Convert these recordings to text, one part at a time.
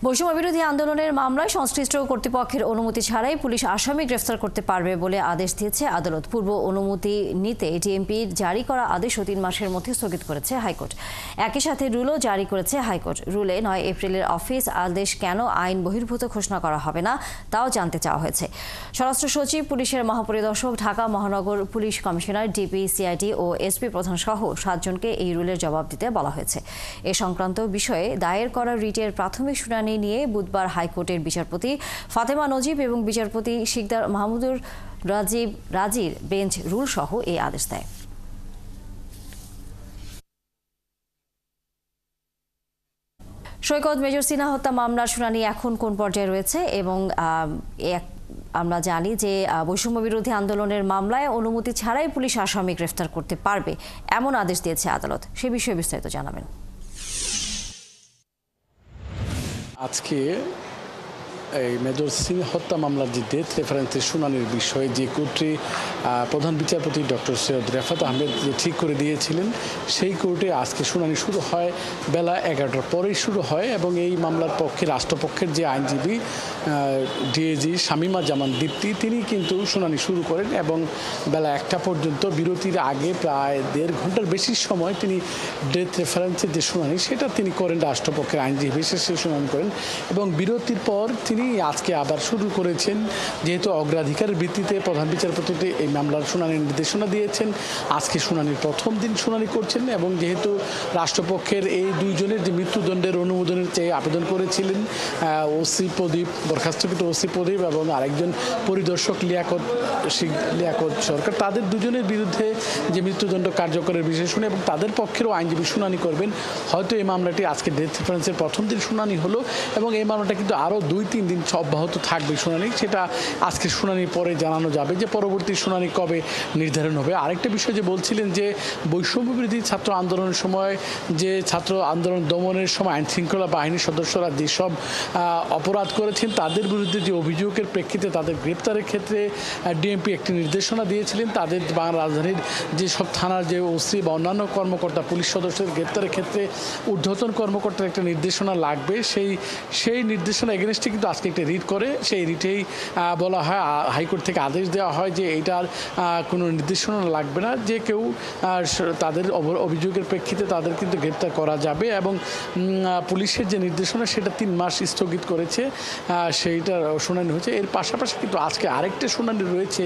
বৈষম্য বিরোধী আন্দোলনের মামলায় সংশ্লিষ্ট কর্তৃপক্ষের অনুমতি ছাড়াই পুলিশ আসামি গ্রেফতার করতে পারবে বলে আদেশ দিয়েছে আদালত। পূর্ব অনুমতি নিতে ডিএমপির জারি করা আদেশও 3 মাসের মধ্যে স্থগিত করেছে হাইকোর্ট। একই সাথে রুলও জারি করেছে হাইকোর্ট। রুলে 9 এপ্রিলের অফিস আদেশ কেন আইন বহির্ভূত ঘোষণা করা হবে না তাও জানতে চাওয়া হয়েছে। স্বরাষ্ট্র সচিব, পুলিশের মহাপরিদর্শক, ঢাকা মহানগর পুলিশ কমিশনার, ডিবি, সিআইডি ও এসপি প্রধান সহ 7 জনকে এই রুলের জবাব দিতে বলা হয়েছে। এ সংক্রান্ত বিষয়ে দায়ের করা রিটের প্রাথমিক শুনানি নিয়ে বুধবার হাইকোর্টের বিচারপতি ফাতেমা নজিব এবং বিচারপতি শিকদার মাহমুদুর রাজির বেঞ্চ রুল সহ এই আদেশ দেয়। সৈকত মেজর সিনহা হত্যা মামলার শুনানি এখন কোন পর্যায়ে রয়েছে এবং আমরা জানি যে বৈষম্য বিরোধী আন্দোলনের মামলায় অনুমতি ছাড়াই পুলিশ আসামি গ্রেফতার করতে পারবে এমন আদেশ দিয়েছে আদালত। সে বিষয়ে বিস্তারিত জানাবেন। আজকে এই মেজর সিং হত্যা মামলার যে ডেথ রেফারেন্সের শুনানির বিষয়ে যে কোর্টে প্রধান বিচারপতি ডক্টর সৈয়দ রেফাত আহমেদ যে ঠিক করে দিয়েছিলেন, সেই কোর্টে আজকে শুনানি শুরু হয় বেলা 11টার পরেই শুরু হয় এবং এই মামলার পক্ষে রাষ্ট্রপক্ষের যে আইনজীবী ডিএজি শামীমা জামান দীপ্তি, তিনি কিন্তু শুনানি শুরু করেন এবং বেলা 1টা পর্যন্ত বিরতির আগে প্রায় 1.5 ঘন্টার বেশি সময় তিনি ডেথ রেফারেন্সের যে শুনানি সেটা তিনি করেন, রাষ্ট্রপক্ষের আইনজীবী শেষে শুনানি করেন এবং বিরতির পর তিনি আজকে আবার শুরু করেছেন। যেহেতু অগ্রাধিকারের ভিত্তিতে প্রধান বিচারপতিতে এই মামলার শুনানির নির্দেশনা দিয়েছেন, আজকে শুনানির প্রথম দিন শুনানি করছেন এবং যেহেতু রাষ্ট্রপক্ষের এই 2 জনের যে মৃত্যুদণ্ডের অনুমোদনের চেয়ে আবেদন করেছিলেন ওসি প্রদীপ, বরখাস্তকৃত ওসি প্রদীপ এবং আরেকজন পরিদর্শক লিয়াকত সরকার, তাদের 2 জনের বিরুদ্ধে যে মৃত্যুদণ্ড কার্যকরের বিষয় শুনে এবং তাদের পক্ষেরও আইনজীবী শুনানি করবেন। হয়তো এই মামলাটি আজকে ডেথ রেফারেন্সের প্রথম দিন শুনানি হলো এবং এই মামলাটা কিন্তু আরও 2-3 দিন অব্যাহত থাকবে শুনানি। সেটা আজকে শুনানির পরে জানানো যাবে যে পরবর্তী শুনানি কবে নির্ধারণ হবে। আরেকটা বিষয় যে বলছিলেন যে বৈষম্য বিরোধী ছাত্র আন্দোলনের সময় যে ছাত্র আন্দোলন দমনের সময় আইন শৃঙ্খলা বাহিনীর সদস্যরা যেসব অপরাধ করেছেন তাদের বিরুদ্ধে যে অভিযোগের প্রেক্ষিতে তাদের গ্রেপ্তারের ক্ষেত্রে ডিএমপি একটি নির্দেশনা দিয়েছিলেন। তাদের বাংলা রাজধানীর যেসব থানার যে ওসি বা অন্যান্য কর্মকর্তা পুলিশ সদস্যদের গ্রেপ্তারের ক্ষেত্রে ঊর্ধ্বতন কর্মকর্তার একটা নির্দেশনা লাগবে, সেই নির্দেশনা এগেনস্টে কিন্তু আজকে একটা রিট করে, সেই রিটেই বলা হয়, হাইকোর্ট থেকে আদেশ দেওয়া হয় যে এইটার কোনো নির্দেশনা লাগবে না, যে কেউ তাদের অভিযোগের প্রেক্ষিতে তাদের কিন্তু গ্রেপ্তার করা যাবে এবং পুলিশের যে নির্দেশনা সেটা 3 মাস স্থগিত করেছে, সেইটার শুনানি হয়েছে। এর পাশাপাশি কিন্তু আজকে আরেকটা শুনানি রয়েছে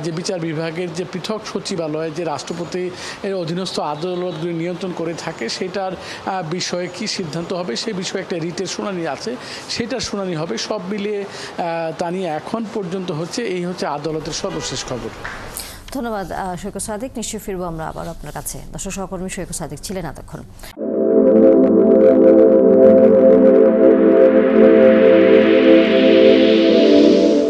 যে বিচার বিভাগের যে পৃথক সচিবালয় যে রাষ্ট্রপতি এর অধীনস্থ আদালতগুলি নিয়ন্ত্রণ করে থাকে, সেটার বিষয়ে কি সিদ্ধান্ত হবে সেই বিষয়ে একটা রিটের শুনানি আছে, সেটার শুনানি হবে। সব মিলিয়ে তা নিয়ে এখন পর্যন্ত এই হচ্ছে আদালতের সর্বশেষ খবর। ধন্যবাদ সৈকত সাদিক। নিশ্চয়ই ফিরবো আমরা আবার আপনার কাছে। দর্শক সহকর্মী সৈকত সাদিক ছিলেন এতক্ষণ।